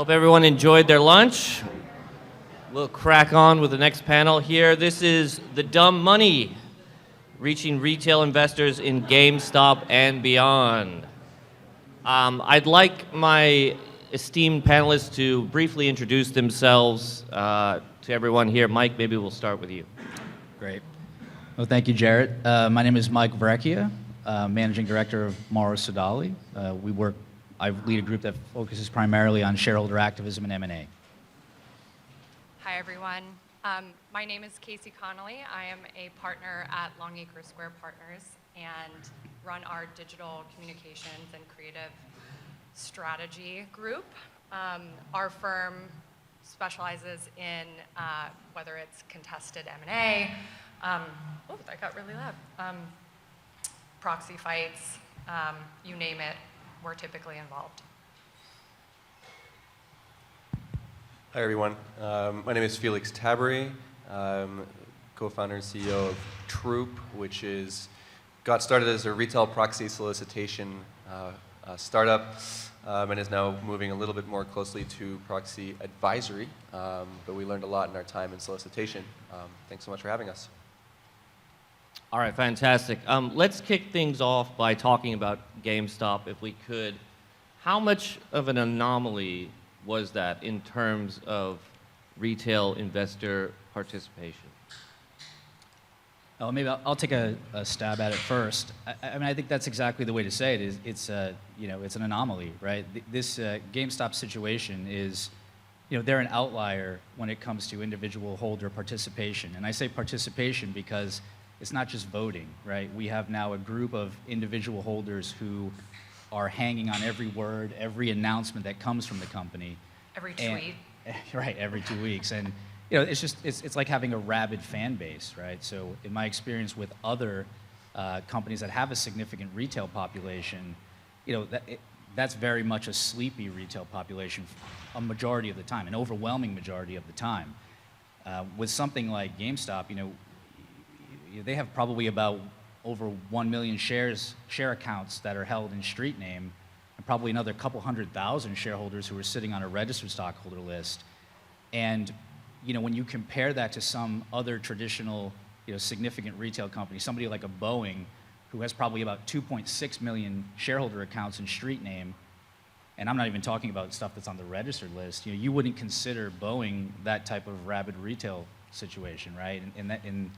Hope everyone enjoyed their lunch. We'll crack on with the next panel here. This is The Dumb Money, reaching retail investors in GameStop and beyond. I'd like my esteemed panelists to briefly introduce themselves to everyone here. Mike, maybe we'll start with you. Great. Well, thank you, Jarrett. My name is Mike Vrecchia, Managing Director of Morrow Sodali. I lead a group that focuses primarily on shareholder activism and M&A. Hi, everyone. My name is Casey Connolly. I am a partner at Longacre Square Partners and run our digital communications and creative strategy group. Our firm specializes in whether it's contested M&A, oh, that got really loud, proxy fights, you name it, we're typically involved. Hi, everyone. My name is Felix Tabery. I'm co-founder and CEO of Troop, which got started as a retail proxy solicitation startup and is now moving a little bit more closely to proxy advisory. But we learned a lot in our time in solicitation. Thanks so much for having us. All right, fantastic. Let's kick things off by talking about GameStop, if we could. How much of an anomaly was that in terms of retail investor participation? Oh, maybe I'll take a stab at it first. I mean, I think that's exactly the way to say it. It's an anomaly, right? This GameStop situation is, they're an outlier when it comes to individual holder participation. And I say participation because it's not just voting, right? We have now a group of individual holders who are hanging on every word, every announcement that comes from the company. Every tweet. Right, every 2 weeks. And it's like having a rabid fan base, right? So in my experience with other companies that have a significant retail population, that's very much a sleepy retail population a majority of the time, an overwhelming majority of the time. With something like GameStop, they have probably about over 1 million share accounts that are held in street name, and probably another couple 100,000 shareholders who are sitting on a registered stockholder list. And when you compare that to some other traditional, significant retail company, somebody like a Boeing, who has probably about 2.6 million shareholder accounts in street name, and I'm not even talking about stuff that's on the registered list, you wouldn't consider Boeing that type of rabid retail situation, right? In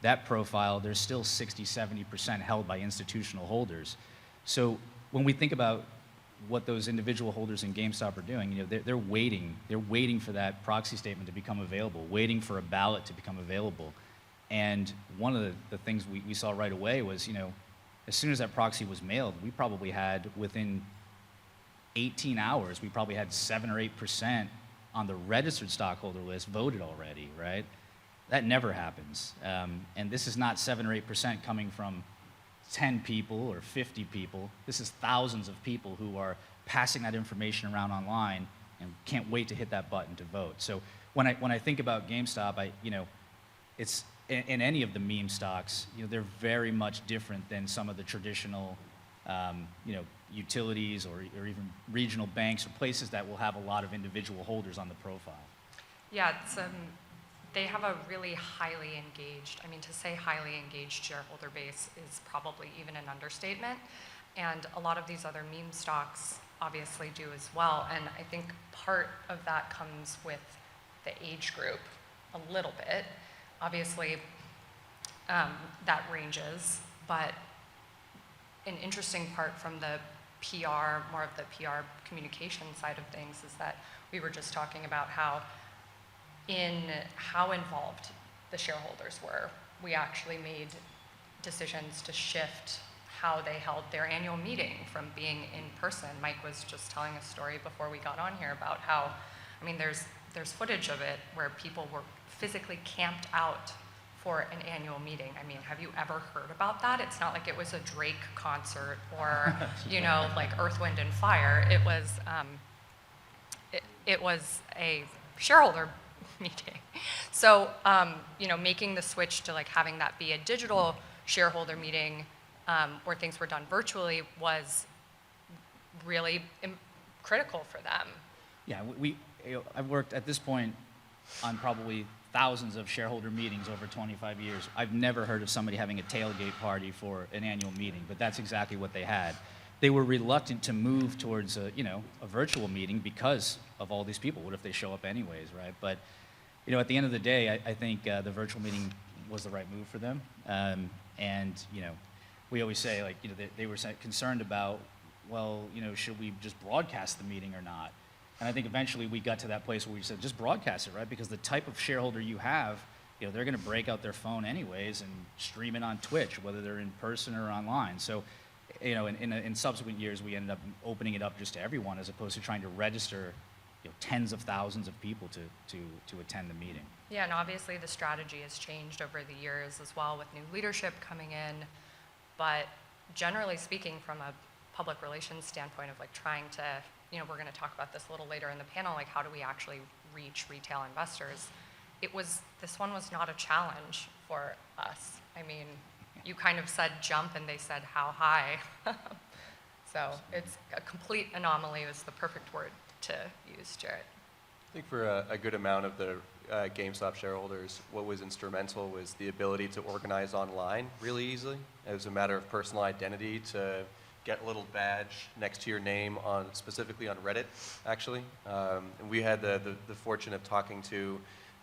that profile, there's still 60-70% held by institutional holders. So when we think about what those individual holders in GameStop are doing, they're waiting for that proxy statement to become available, waiting for a ballot to become available. And one of the things we saw right away was, as soon as that proxy was mailed, we probably had, within 18 hours, we probably had 7 or 8% on the registered stockholder list voted already, right? That never happens. And this is not 7 or 8% coming from 10 people or 50 people. This is thousands of people who are passing that information around online and can't wait to hit that button to vote. So when I think about GameStop, it's in any of the meme stocks, they're very much different than some of the traditional, utilities or even regional banks or places that will have a lot of individual holders on the profile. Yeah, they have a really highly engaged, to say highly engaged shareholder base is probably even an understatement. And a lot of these other meme stocks obviously do as well. And I think part of that comes with the age group a little bit. Obviously, that ranges, but an interesting part from the PR, more of the PR communication side of things, is that we were just talking about how involved the shareholders were. We actually made decisions to shift how they held their annual meeting from being in person. Mike was just telling a story before we got on here about how, there's footage of it where people were physically camped out for an annual meeting. Have you ever heard about that? It's not like it was a Drake concert or, like Earth, Wind, and Fire. It was a shareholder meeting. So, making the switch to having that be a digital shareholder meeting where things were done virtually was really critical for them. Yeah, I've worked at this point on probably thousands of shareholder meetings over 25 years. I've never heard of somebody having a tailgate party for an annual meeting, but that's exactly what they had. They were reluctant to move towards a virtual meeting because of all these people. What if they show up anyways, right? But at the end of the day, I think the virtual meeting was the right move for them. And we always say, like, they were concerned about, well, should we just broadcast the meeting or not? And I think eventually we got to that place where we said, just broadcast it, right? Because the type of shareholder you have, they're going to break out their phone anyways and stream it on Twitch, whether they're in person or online. So, in subsequent years, we ended up opening it up just to everyone, as opposed to trying to register, tens of thousands of people to attend the meeting. Yeah, and obviously the strategy has changed over the years as well, with new leadership coming in. But generally speaking, from a public relations standpoint of like trying to, we're going to talk about this a little later in the panel, like how do we actually reach retail investors? This one was not a challenge for us. I mean, you kind of said jump and they said how high. So it's a complete anomaly is the perfect word to use, Jarrett. I think for a good amount of the GameStop shareholders, what was instrumental was the ability to organize online really easily. It was a matter of personal identity to get a little badge next to your name specifically on Reddit, actually. And we had the fortune of talking to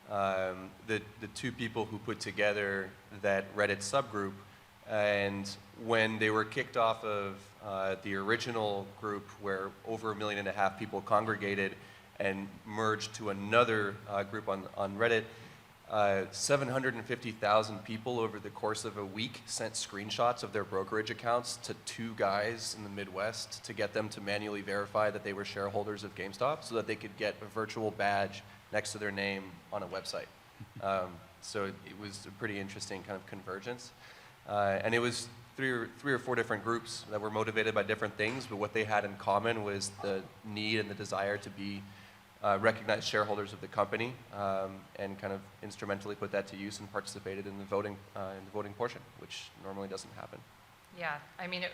the two people who put together that Reddit subgroup. And when they were kicked off of the original group where over 1.5 million people congregated and merged to another group on Reddit, 750,000 people over the course of a week sent screenshots of their brokerage accounts to 2 guys in the Midwest to get them to manually verify that they were shareholders of GameStop so that they could get a virtual badge next to their name on a website. So it was a pretty interesting kind of convergence. And it was three or four different groups that were motivated by different things, but what they had in common was the need and the desire to be recognized shareholders of the company, and kind of instrumentally put that to use and participated in the voting portion, which normally doesn't happen. Yeah, I mean,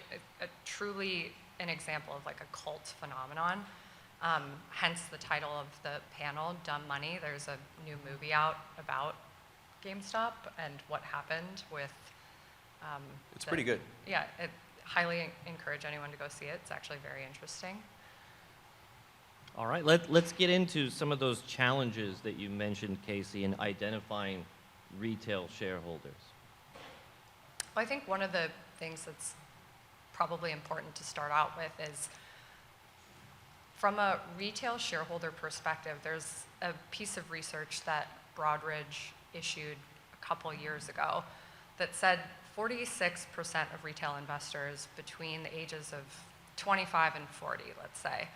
truly an example of like a cult phenomenon. Hence the title of the panel, Dumb Money. There's a new movie out about GameStop and what happened with. It's pretty good. Yeah, highly encourage anyone to go see it. It's actually very interesting. All right, let's get into some of those challenges that you mentioned, Casey, in identifying retail shareholders. Well, I think one of the things that's probably important to start out with is, from a retail shareholder perspective, there's a piece of research that Broadridge issued a couple years ago that said 46% of retail investors between the ages of 25 and 40, let's say,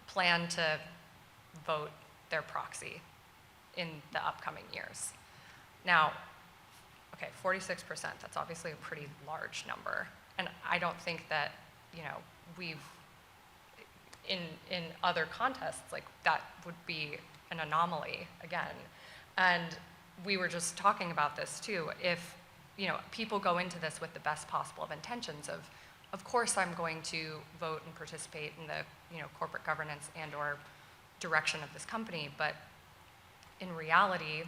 plan to vote their proxy in the upcoming years. Now, okay, 46%, that's obviously a pretty large number. And I don't think that, we've, in other contests, like that would be an anomaly again. And we were just talking about this too. If, people go into this with the best possible of intentions of course I'm going to vote and participate in the, corporate governance and or direction of this company, but in reality,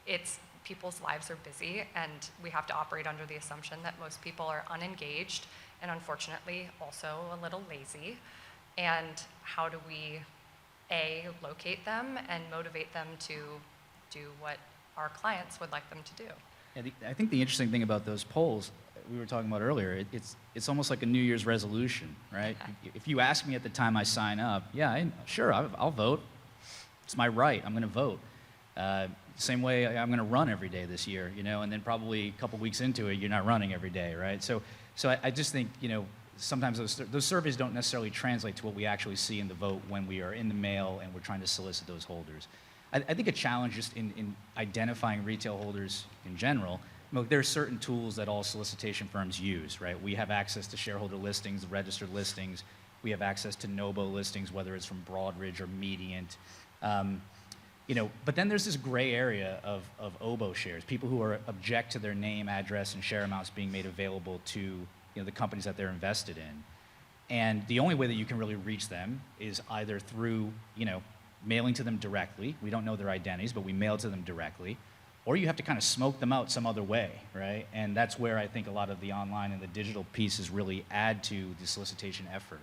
it's people's lives are busy and we have to operate under the assumption that most people are unengaged and unfortunately also a little lazy. And how do we, A, locate them and motivate them to do what our clients would like them to do? Yeah, I think the interesting thing about those polls we were talking about earlier, it's almost like a New Year's resolution, right? If you ask me at the time I sign up, yeah, sure, I'll vote. It's my right. I'm going to vote. Same way I'm going to run every day this year, and then probably a couple weeks into it, you're not running every day, right? So I just think, sometimes those surveys don't necessarily translate to what we actually see in the vote when we are in the mail and we're trying to solicit those holders. I think a challenge just in identifying retail holders in general, there are certain tools that all solicitation firms use, right? We have access to shareholder listings, registered listings. We have access to NOBO listings, whether it's from Broadridge or Mediant. But then there's this gray area of OBO shares, people who object to their name, address, and share amounts being made available to the companies that they're invested in. And the only way that you can really reach them is either through, mailing to them directly. We don't know their identities, but we mail to them directly. Or you have to kind of smoke them out some other way, right? And that's where I think a lot of the online and the digital pieces really add to the solicitation effort.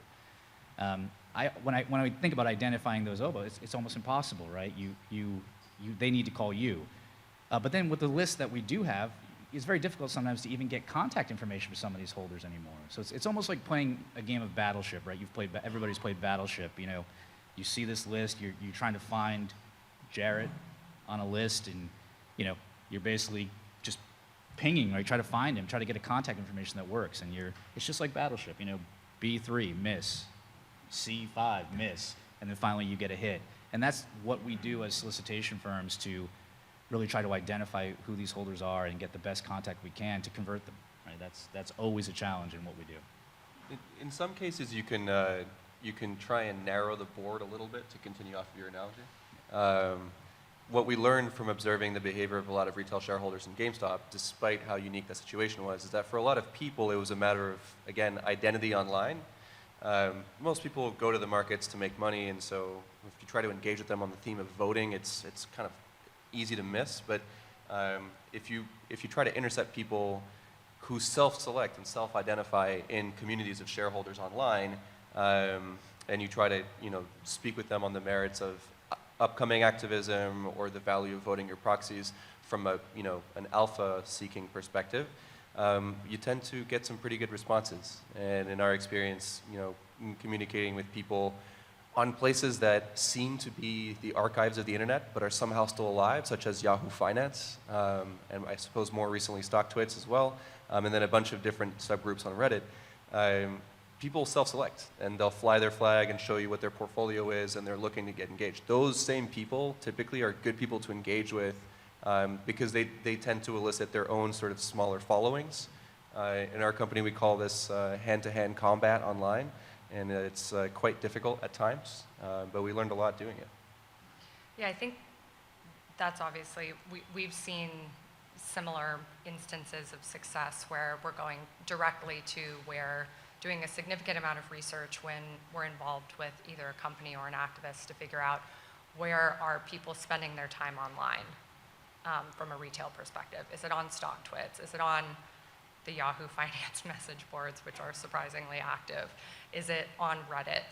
When I think about identifying those oboe, it's almost impossible, right? They need to call you. But then with the list that we do have, it's very difficult sometimes to even get contact information for some of these holders anymore. So it's almost like playing a game of Battleship, right? Everybody's played Battleship. You see this list, you're trying to find Jarrett on a list, and you're basically just pinging, right? Try to find him, try to get a contact information that works, and it's just like Battleship. B3 miss, C5 miss, and then finally you get a hit. And that's what we do as solicitation firms to really try to identify who these holders are and get the best contact we can to convert them. Right? That's always a challenge in what we do. In some cases, you can try and narrow the board a little bit to continue off of your analogy. What we learned from observing the behavior of a lot of retail shareholders in GameStop, despite how unique that situation was, is that for a lot of people, it was a matter of, again, identity online. Most people go to the markets to make money, and so if you try to engage with them on the theme of voting, it's kind of easy to miss. But if you try to intercept people who self-select and self-identify in communities of shareholders online, and you try to speak with them on the merits of upcoming activism or the value of voting your proxies from an alpha-seeking perspective, you tend to get some pretty good responses. And in our experience, in communicating with people on places that seem to be the archives of the internet but are somehow still alive, such as Yahoo Finance, and I suppose more recently StockTwits as well, and then a bunch of different subgroups on Reddit, people self-select, and they'll fly their flag and show you what their portfolio is, and they're looking to get engaged. Those same people typically are good people to engage with because they tend to elicit their own sort of smaller followings. In our company, we call this hand-to-hand combat online, and it's quite difficult at times, but we learned a lot doing it. Yeah, I think that's obviously, we've seen similar instances of success where we're going directly to where doing a significant amount of research when we're involved with either a company or an activist to figure out where are people spending their time online from a retail perspective. Is it on StockTwits? Is it on the Yahoo Finance message boards, which are surprisingly active? Is it on Reddit?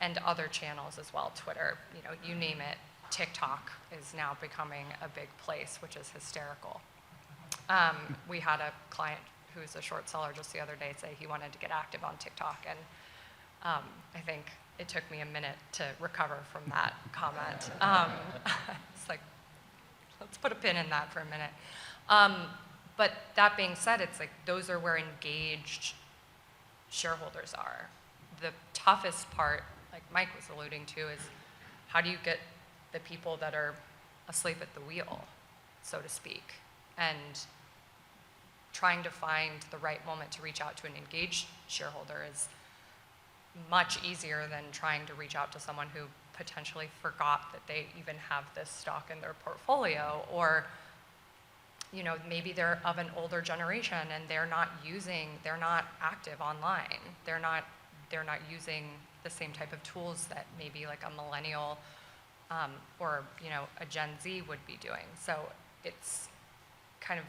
And other channels as well, Twitter, you name it. TikTok is now becoming a big place, which is hysterical. We had a client who's a short seller just the other day say he wanted to get active on TikTok, and I think it took me a minute to recover from that comment. It's like, let's put a pin in that for a minute. But that being said, it's like those are where engaged shareholders are. The toughest part, like Mike was alluding to, is how do you get the people that are asleep at the wheel, so to speak, and trying to find the right moment to reach out to an engaged shareholder is much easier than trying to reach out to someone who potentially forgot that they even have this stock in their portfolio, or maybe they're of an older generation and they're not active online. They're not using the same type of tools that maybe like a millennial or a Gen Z would be doing. So it's kind of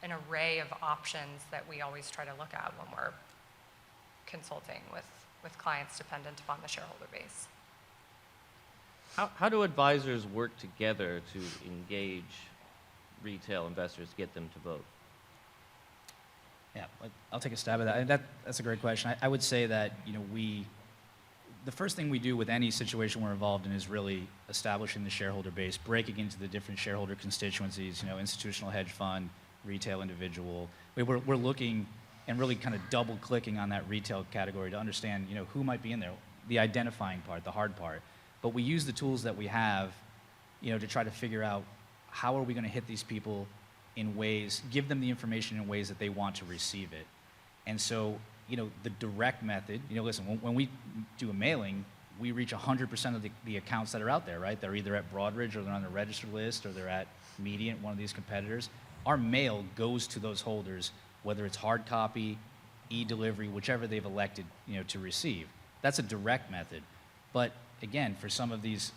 an array of options that we always try to look at when we're consulting with clients dependent upon the shareholder base. How do advisors work together to engage retail investors, get them to vote? Yeah, I'll take a stab at that. That's a great question. I would say that the first thing we do with any situation we're involved in is really establishing the shareholder base, breaking into the different shareholder constituencies, institutional hedge fund, retail individual. We're looking and really kind of double clicking on that retail category to understand who might be in there, the identifying part, the hard part. But we use the tools that we have to try to figure out how are we going to hit these people in ways, give them the information in ways that they want to receive it. And so the direct method, listen, when we do a mailing, we reach 100% of the accounts that are out there, right? They're either at Broadridge or they're on the registered list or they're at Mediant, one of these competitors. Our mail goes to those holders, whether it's hard copy, e-delivery, whichever they've elected, to receive. That's a direct method. But again, for some of these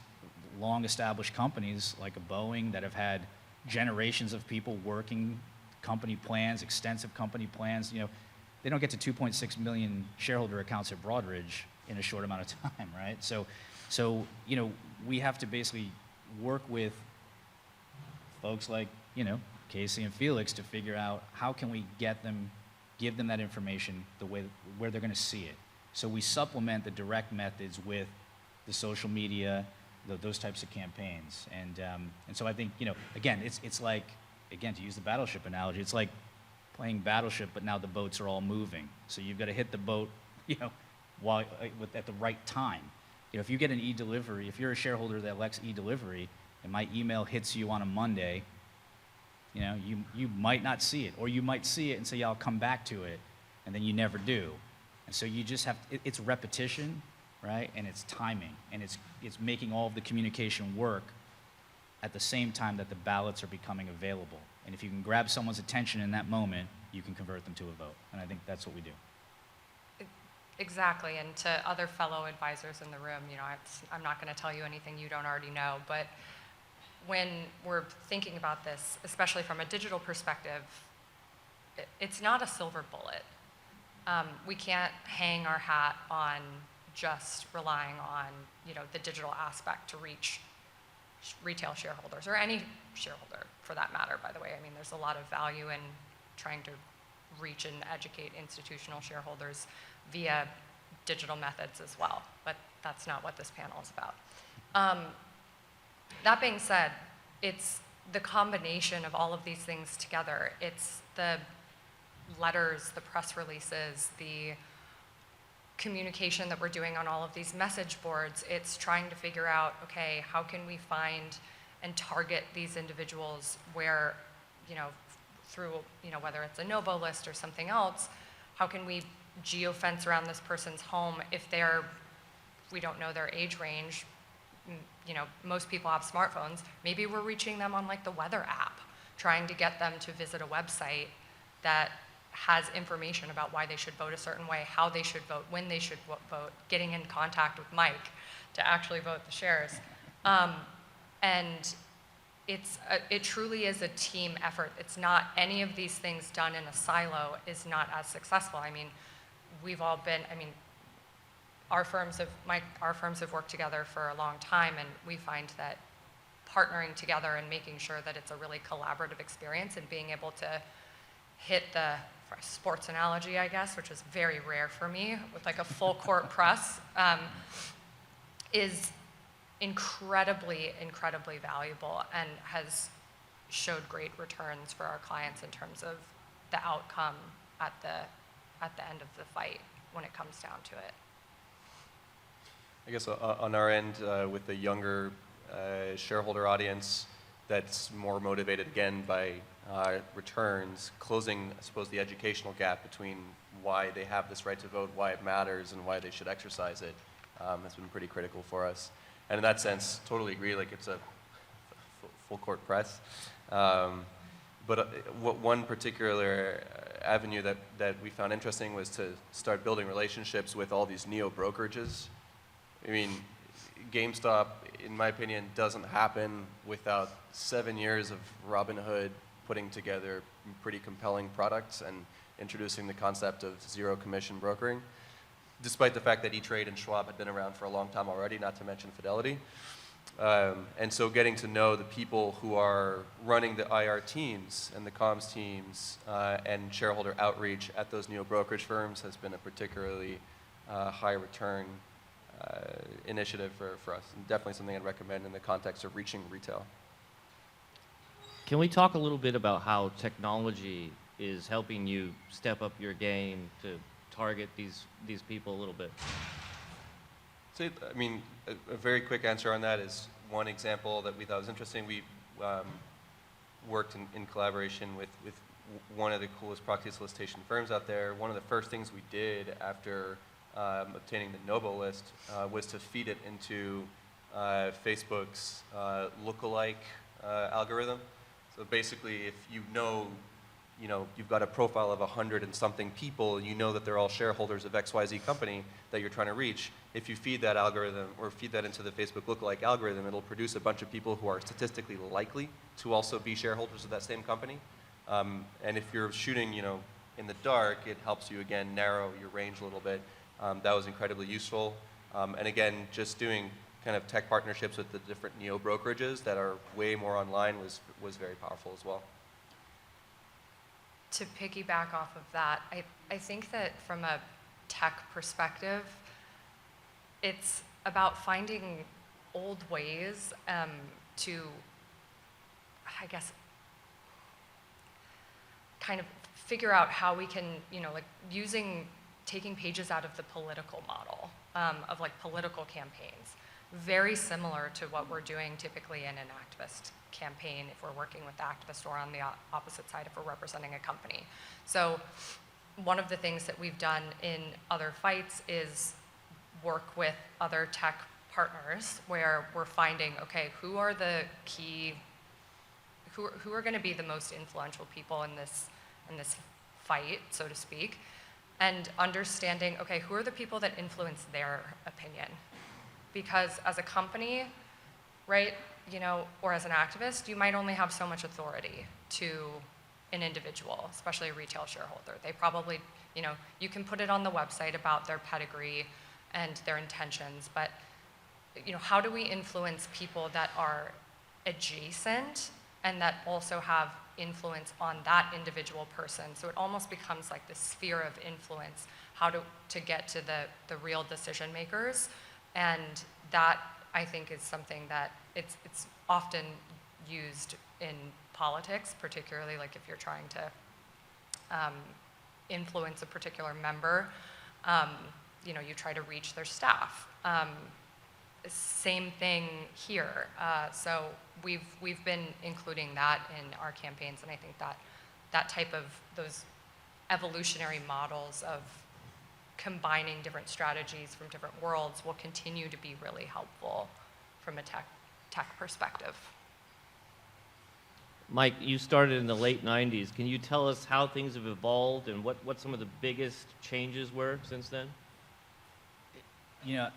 long-established companies like a Boeing that have had generations of people working company plans, extensive company plans, they don't get to 2.6 million shareholder accounts at Broadridge in a short amount of time, right? So we have to basically work with folks like, Casey and Felix to figure out how can we give them that information the way where they're going to see it. So we supplement the direct methods with the social media, those types of campaigns, and so I think again it's like, again, to use the battleship analogy, it's like playing Battleship, but now the boats are all moving. So you've got to hit the boat, at the right time. If you get an e-delivery, if you're a shareholder that elects e-delivery, and my email hits you on a Monday, you might not see it, or you might see it and say, yeah, I'll come back to it, and then you never do. And so you just have, it's repetition, right? And it's timing, and it's making all of the communication work at the same time that the ballots are becoming available. And if you can grab someone's attention in that moment, you can convert them to a vote. And I think that's what we do. Exactly, and to other fellow advisors in the room, I'm not going to tell you anything you don't already know, but when we're thinking about this, especially from a digital perspective, it's not a silver bullet. We can't hang our hat on just relying on, the digital aspect to reach retail shareholders, or any shareholder for that matter, by the way. I mean, there's a lot of value in trying to reach and educate institutional shareholders via digital methods as well, but that's not what this panel is about. That being said, it's the combination of all of these things together. It's the letters, the press releases, the communication that we're doing on all of these message boards. It's trying to figure out, okay, how can we find and target these individuals where, through, whether it's a no-bo list or something else, how can we geofence around this person's home if we don't know their age range. Most people have smartphones. Maybe we're reaching them on like the weather app, trying to get them to visit a website that has information about why they should vote a certain way, how they should vote, when they should vote, getting in contact with Mike to actually vote the shares. And it truly is a team effort. It's not, any of these things done in a silo is not as successful. I mean, our firms have worked together for a long time, and we find that partnering together and making sure that it's a really collaborative experience and being able to hit the, for a sports analogy, I guess, which is very rare for me, with like a full court press, is incredibly, incredibly valuable and has showed great returns for our clients in terms of the outcome at the end of the fight when it comes down to it. I guess on our end, with the younger shareholder audience that's more motivated again by returns, closing, I suppose, the educational gap between why they have this right to vote, why it matters, and why they should exercise it has been pretty critical for us. And in that sense, totally agree, like it's a full court press. But one particular avenue that we found interesting was to start building relationships with all these neo-brokerages. I mean, Gamestop, in my opinion, doesn't happen without 7 years of Robinhood putting together pretty compelling products and introducing the concept of zero commission brokering, despite the fact that E-Trade and Schwab had been around for a long time already, not to mention Fidelity. And so getting to know the people who are running the IR teams and the comms teams and shareholder outreach at those neo-brokerage firms has been a particularly high return initiative for us, and definitely something I'd recommend in the context of reaching retail. Can we talk a little bit about how technology is helping you step up your game to target these people a little bit? So, I mean, a very quick answer on that is one example that we thought was interesting. We worked in collaboration with one of the coolest proxy solicitation firms out there. One of the first things we did after obtaining the NOBO list was to feed it into Facebook's lookalike algorithm. So basically, if you know you know, you've got a profile of 100 and something people, you know that they're all shareholders of XYZ company that you're trying to reach. If you feed that algorithm or feed that into the Facebook lookalike algorithm, it'll produce a bunch of people who are statistically likely to also be shareholders of that same company. And if you're shooting, you know, in the dark, it helps you, again, narrow your range a little bit. That was incredibly useful. And again, just doing kind of tech partnerships with the different neo brokerages that are way more online was very powerful as well. To piggyback off of that, I think that from a tech perspective, it's about finding old ways to, I guess, kind of figure out how we can, you know, like taking pages out of the political model of like political campaigns. Very similar to what we're doing typically in an activist campaign if we're working with activists, or on the opposite side if we're representing a company. So one of the things that we've done in other fights is work with other tech partners where we're finding, okay, who are the key, who are going to be the most influential people in this fight, so to speak, and understanding, okay, who are the people that influence their opinion? Because as a company, right, you know, or as an activist, you might only have so much authority to an individual, especially a retail shareholder. They probably, you know, you can put it on the website about their pedigree and their intentions, but, you know, how do we influence people that are adjacent and that also have influence on that individual person? So it almost becomes like this sphere of influence, how to get to the real decision makers. And that, I think, is something that it's often used in politics, particularly like if you're trying to influence a particular member, you know, you try to reach their staff. Same thing here. So we've been including that in our campaigns, and I think that type of those evolutionary models of combining different strategies from different worlds will continue to be really helpful from a tech perspective. Mike, you started in the late 90s. Can you tell us how things have evolved and what some of the biggest changes were since then? You know,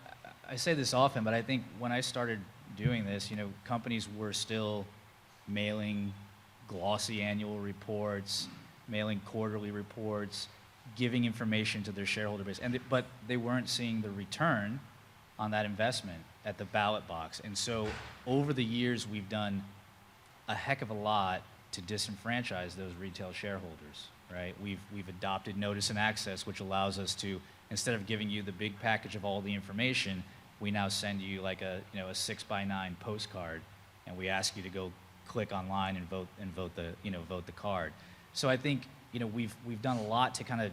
I say this often, but I think when I started doing this, you know, companies were still mailing glossy annual reports, mailing quarterly reports, giving information to their shareholder base, but they weren't seeing the return on that investment at the ballot box. And so over the years, we've done a heck of a lot to disenfranchise those retail shareholders, right? We've adopted notice and access, which allows us to, instead of giving you the big package of all the information, we now send you like a 6x9 postcard, and we ask you to go click online and vote the card. So I think, you know, we've done a lot to kind of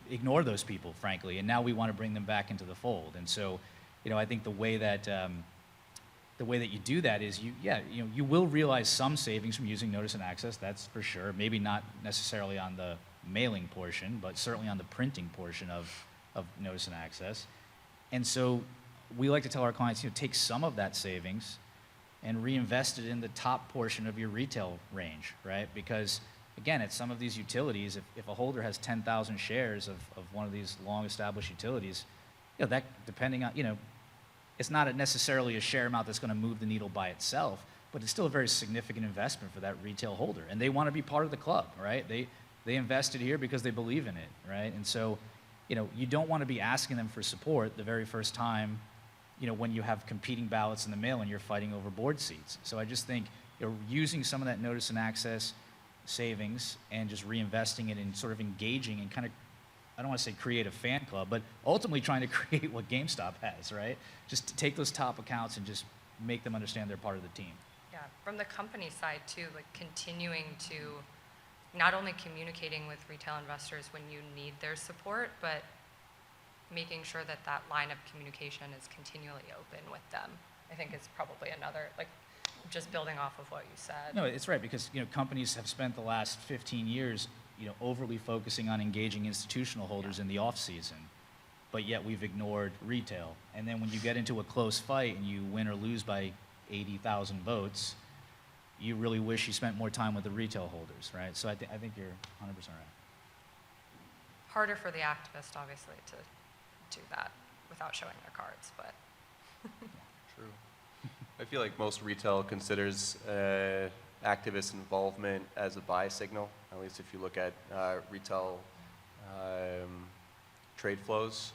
ignore those people, frankly, and now we want to bring them back into the fold. And so, you know, I think the way that you do that is you will realize some savings from using notice and access, that's for sure. Maybe not necessarily on the mailing portion, but certainly on the printing portion of notice and access. And so we like to tell our clients, you know, take some of that savings and reinvest it in the top portion of your retail range, right? Because again, at some of these utilities, if a holder has 10,000 shares of one of these long-established utilities, you know, that, depending on, you know, it's not necessarily a share amount that's going to move the needle by itself, but it's still a very significant investment for that retail holder. And they want to be part of the club, right? They invested here because they believe in it, right? And so, you know, you don't want to be asking them for support the very first time, you know, when you have competing ballots in the mail and you're fighting over board seats. So I just think, you know, using some of that notice and access savings and just reinvesting it in sort of engaging and kind of, I don't want to say create a fan club, but ultimately trying to create what GameStop has, right? Just to take those top accounts and just make them understand they're part of the team. Yeah, from the company side too, like continuing to not only communicating with retail investors when you need their support, but making sure that that line of communication is continually open with them. I think is probably another, like, just building off of what you said. No, it's right, because, you know, companies have spent the last 15 years, you know, overly focusing on engaging institutional holders in the off season, but yet we've ignored retail. And then when you get into a close fight and you win or lose by 80,000 votes, you really wish you spent more time with the retail holders, right? So I think you're 100% right. Harder for the activist, obviously, to do that without showing their cards, but. True. I feel like most retail considers activist involvement as a buy signal, at least if you look at retail trade flows.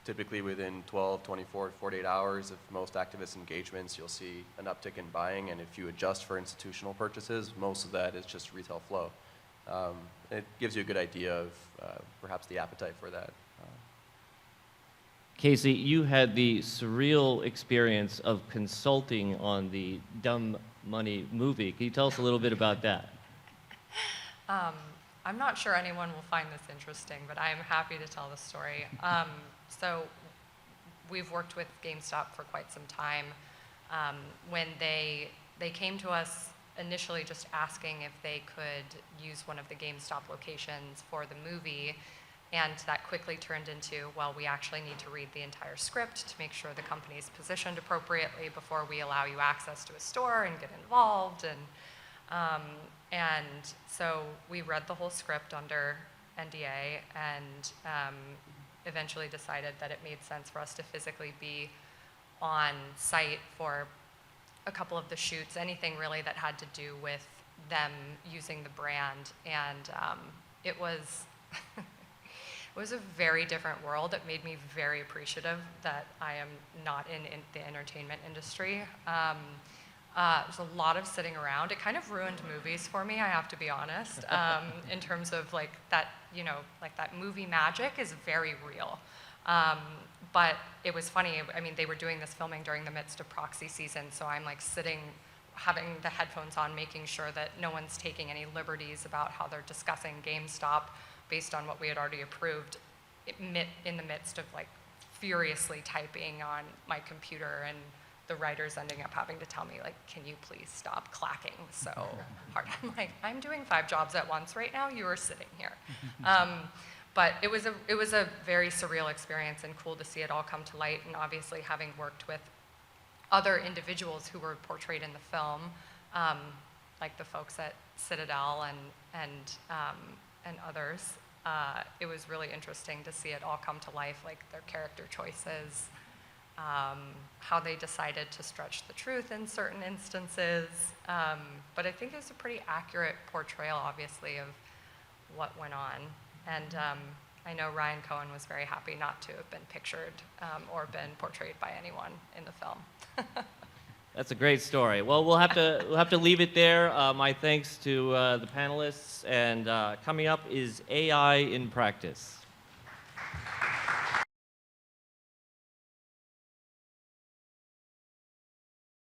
Typically within 12, 24, 48 hours of most activist engagements, you'll see an uptick in buying, and if you adjust for institutional purchases, most of that is just retail flow. It gives you a good idea of perhaps the appetite for that. Casey, you had the surreal experience of consulting on the Dumb Money movie. Can you tell us a little bit about that? I'm not sure anyone will find this interesting, but I am happy to tell the story. So we've worked with Gamestop for quite some time. When they came to us initially just asking if they could use one of the Gamestop locations for the movie, and that quickly turned into, well, we actually need to read the entire script to make sure the company's positioned appropriately before we allow you access to a store and get involved. And so we read the whole script under NDA and eventually decided that it made sense for us to physically be on site for a couple of the shoots, anything really that had to do with them using the brand. And it was it was a very different world. It made me very appreciative that I am not in the entertainment industry. There's a lot of sitting around. It kind of ruined movies for me, I have to be honest, in terms of like that, like that movie magic is very real. But it was funny, I mean, they were doing this filming during the midst of proxy season, so I'm like sitting, having the headphones on, making sure that no one's taking any liberties about how they're discussing GameStop based on what we had already approved, in the midst of like furiously typing on my computer, and the writers ending up having to tell me, like, can you please stop clacking so hard? I'm like, I'm doing 5 jobs at once right now, you are sitting here. But it was a very surreal experience and cool to see it all come to light, and obviously having worked with other individuals who were portrayed in the film, like the folks at Citadel and others, it was really interesting to see it all come to life, like their character choices, how they decided to stretch the truth in certain instances. But I think it's a pretty accurate portrayal, obviously, of what went on. And I know Ryan Cohen was very happy not to have been pictured or been portrayed by anyone in the film. That's a great story. Well, we'll have to leave it there. My thanks to the panelists, and coming up is AI in practice.